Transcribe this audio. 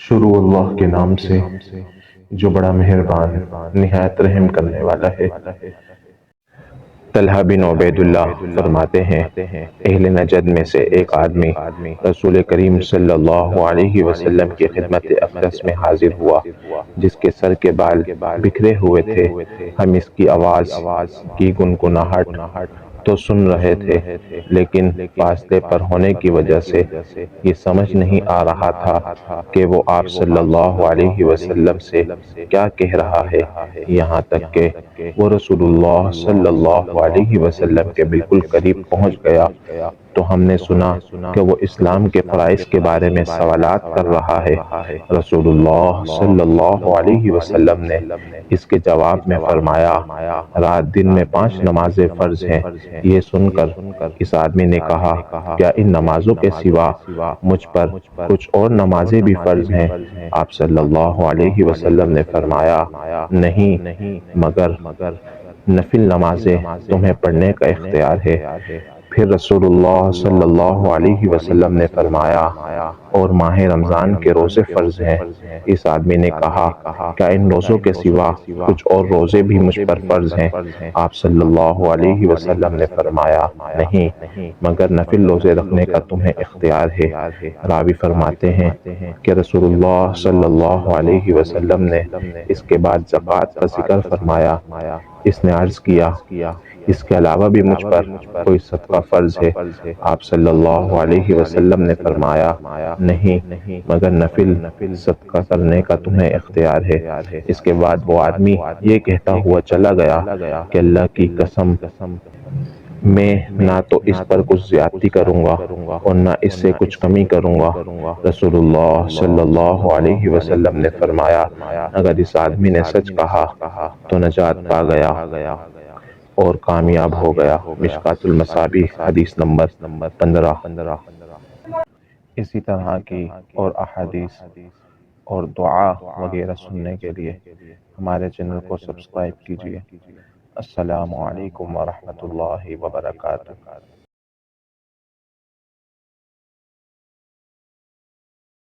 شروع اللہ کے نام سے جو بڑا مہربان نہایت رحم کرنے والا ہے۔ طلحہ بن عبید اللہ فرماتے ہیں، اہل نجد میں سے ایک آدمی رسول کریم صلی اللہ علیہ وسلم کی خدمت اقدس میں حاضر ہوا، جس کے سر کے بال بکھرے ہوئے تھے۔ ہم اس کی آواز کی گنگناہٹ تو سن رہے تھے، لیکن فاصلے پر ہونے کی وجہ سے یہ سمجھ نہیں آ رہا تھا کہ وہ آپ صلی اللہ علیہ وسلم سے کیا کہہ رہا ہے، یہاں تک کہ وہ رسول اللہ صلی اللہ علیہ وسلم کے بالکل قریب پہنچ گیا تو ہم نے سنا کہ وہ اسلام کے فرائض کے بارے میں سوالات کر رہا ہے۔ رسول اللہ صلی اللہ علیہ وسلم نے اس کے جواب میں فرمایا، رات دن میں 5 نمازیں فرض ہیں۔ یہ سن کر اس آدمی نے کہا، کیا ان نمازوں کے سوا مجھ پر کچھ اور نمازیں بھی فرض ہیں؟ آپ صلی اللہ علیہ وسلم نے فرمایا، نہیں، مگر نفل نمازیں تمہیں پڑھنے کا اختیار ہے۔ پھر رسول اللہ صلی اللہ علیہ وسلم نے فرمایا، اور ماہ رمضان کے روزے فرض ہیں۔ اس آدمی نے کہا، کیا ان روزوں کے سوا کچھ اور روزے بھی مجھ پر فرض ہیں؟ آپ صلی اللہ علیہ وسلم نے فرمایا، نہیں، مگر نفل روزے رکھنے کا تمہیں اختیار ہے۔ راوی فرماتے ہیں کہ رسول اللہ صلی اللہ علیہ وسلم نے اس کے بعد زکوٰۃ کا ذکر فرمایا۔ اس نے عرض کیا، اس کے علاوہ بھی مجھ پر کوئی صدقہ فرض ہے؟ آپ صلی اللہ علیہ وسلم نے فرمایا، نہیں، مگر نفل صدقہ کرنے کا تمہیں اختیار ہے۔ اس کے بعد وہ آدمی یہ کہتا ہوا چلا گیا کہ اللہ کی قسم، میں نہ تو اس پر کچھ زیادتی کروں گا اور نہ اس سے کچھ کمی کروں گا۔ رسول اللہ صلی اللہ علیہ وسلم نے فرمایا، اگر اس آدمی نے سچ کہا تو نجات پا گیا اور کامیاب ہو گیا۔ مشکوٰۃ المصابیح حدیث نمبر 15۔ اسی طرح کی اور احادیث اور دعا وغیرہ سننے کے لیے ہمارے چینل کو سبسکرائب کیجیے۔ السلام علیکم ورحمۃ اللہ وبرکاتہ۔